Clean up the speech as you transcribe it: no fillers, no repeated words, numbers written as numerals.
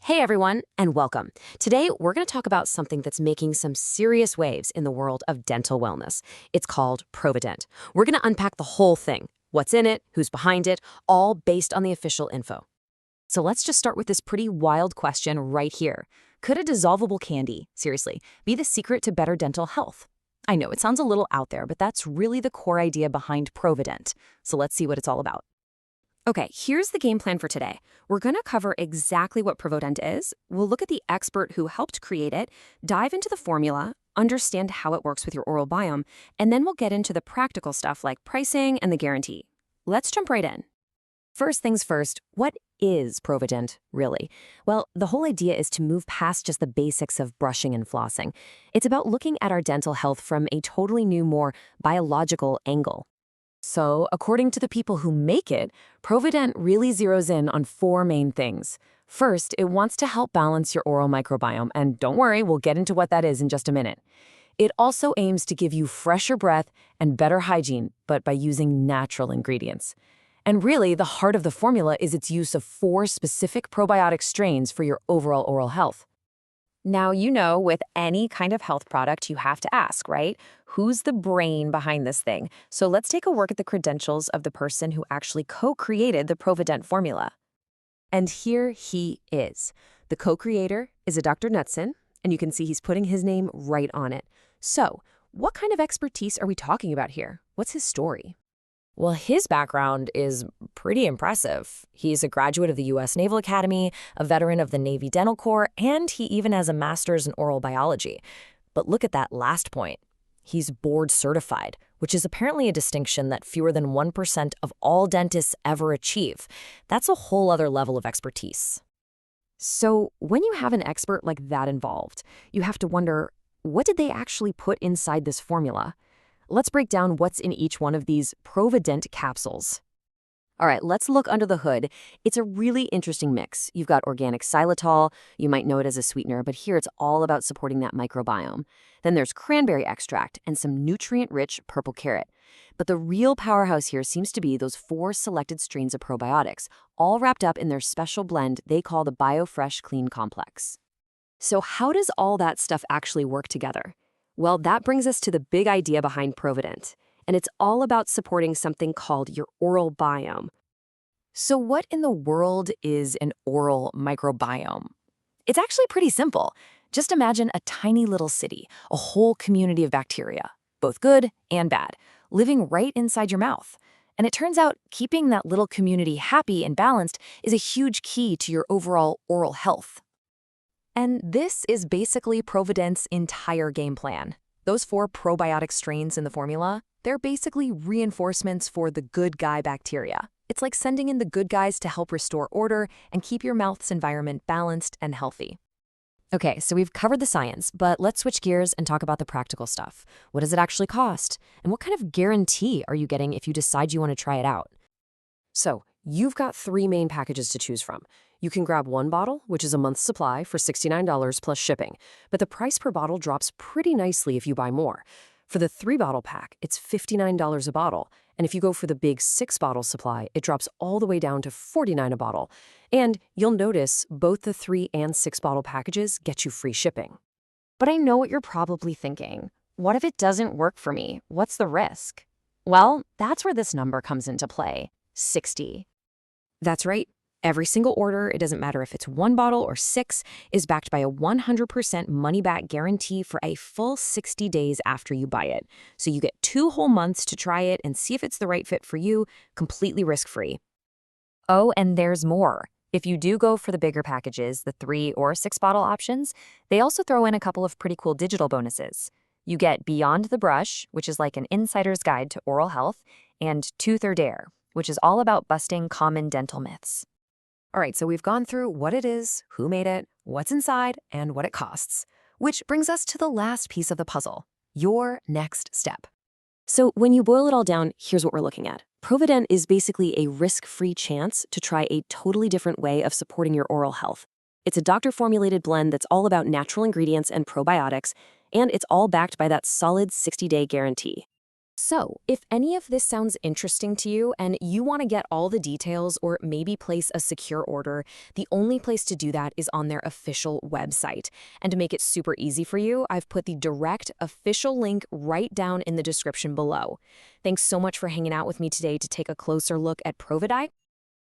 Hey everyone, and welcome. Today, we're going to talk about something that's making some serious waves in the world of dental wellness. It's called ProvaDent. We're going to unpack the whole thing, what's in it, who's behind it, all based on the official info. So let's just start with this pretty wild question right here. Could a dissolvable candy, seriously, be the secret to better dental health? I know it sounds a little out there, but that's really the core idea behind ProvaDent. So let's see what it's all about. Okay, here's the game plan for today. We're going to cover exactly what ProvaDent is. We'll look at the expert who helped create it, dive into the formula, understand how it works with your oral biome, and then we'll get into the practical stuff like pricing and the guarantee. Let's jump right in. First things first, what is ProvaDent, really? Well, the whole idea is to move past just the basics of brushing and flossing. It's about looking at our dental health from a totally new, more biological angle. So, according to the people who make it, ProvaDent really zeroes in on four main things. First, it wants to help balance your oral microbiome, and don't worry, we'll get into what that is in just a minute. It also aims to give you fresher breath and better hygiene, but by using natural ingredients. And really, the heart of the formula is its use of 4 specific probiotic strains for your overall oral health. Now, with any kind of health product, you have to ask, right? Who's the brain behind this thing? So let's take a look at the credentials of the person who actually co-created the ProvaDent formula. And here he is. The co-creator is a Dr. Knudsen, and you can see he's putting his name right on it. So, what kind of expertise are we talking about here? What's his story? Well, his background is pretty impressive. He's a graduate of the U.S. Naval Academy, a veteran of the Navy Dental Corps, and he even has a master's in oral biology. But look at that last point. He's board certified, which is apparently a distinction that fewer than 1% of all dentists ever achieve. That's a whole other level of expertise. So when you have an expert like that involved, you have to wonder, what did they actually put inside this formula? Let's break down what's in each one of these ProvaDent capsules. All right, let's look under the hood. It's a really interesting mix. You've got organic xylitol, you might know it as a sweetener, but here it's all about supporting that microbiome. Then there's cranberry extract and some nutrient-rich purple carrot. But the real powerhouse here seems to be those 4 selected strains of probiotics, all wrapped up in their special blend they call the BioFresh Clean Complex. So how does all that stuff actually work together? Well, that brings us to the big idea behind ProvaDent, and it's all about supporting something called your oral biome. So what in the world is an oral microbiome? It's actually pretty simple. Just imagine a tiny little city, a whole community of bacteria, both good and bad, living right inside your mouth. And it turns out keeping that little community happy and balanced is a huge key to your overall oral health. And this is basically ProvaDent's entire game plan. Those 4 probiotic strains in the formula, they're basically reinforcements for the good guy bacteria. It's like sending in the good guys to help restore order and keep your mouth's environment balanced and healthy. Okay, so we've covered the science, but let's switch gears and talk about the practical stuff. What does it actually cost? And what kind of guarantee are you getting if you decide you want to try it out? So, you've got 3 main packages to choose from. You can grab 1 bottle, which is a month's supply, for $69 plus shipping, but the price per bottle drops pretty nicely if you buy more. For the 3-bottle pack, it's $59 a bottle, and if you go for the big 6-bottle supply, it drops all the way down to $49 a bottle. And you'll notice both the 3 and 6-bottle packages get you free shipping. But I know what you're probably thinking. What if it doesn't work for me? What's the risk? Well, that's where this number comes into play. 60. That's right. Every single order, it doesn't matter if it's 1 bottle or 6, is backed by a 100% money-back guarantee for a full 60 days after you buy it. So you get 2 whole months to try it and see if it's the right fit for you, completely risk-free. Oh, and there's more. If you do go for the bigger packages, the 3 or 6-bottle options, they also throw in a couple of pretty cool digital bonuses. You get Beyond the Brush, which is like an insider's guide to oral health, and Tooth or Dare, which is all about busting common dental myths. All right, so we've gone through what it is, who made it, what's inside, and what it costs. Which brings us to the last piece of the puzzle, your next step. So when you boil it all down, here's what we're looking at. ProvaDent is basically a risk-free chance to try a totally different way of supporting your oral health. It's a doctor-formulated blend that's all about natural ingredients and probiotics, and it's all backed by that solid 60-day guarantee. So, if any of this sounds interesting to you and you want to get all the details or maybe place a secure order, the only place to do that is on their official website. And to make it super easy for you, I've put the direct official link right down in the description below. Thanks so much for hanging out with me today to take a closer look at ProvaDiet.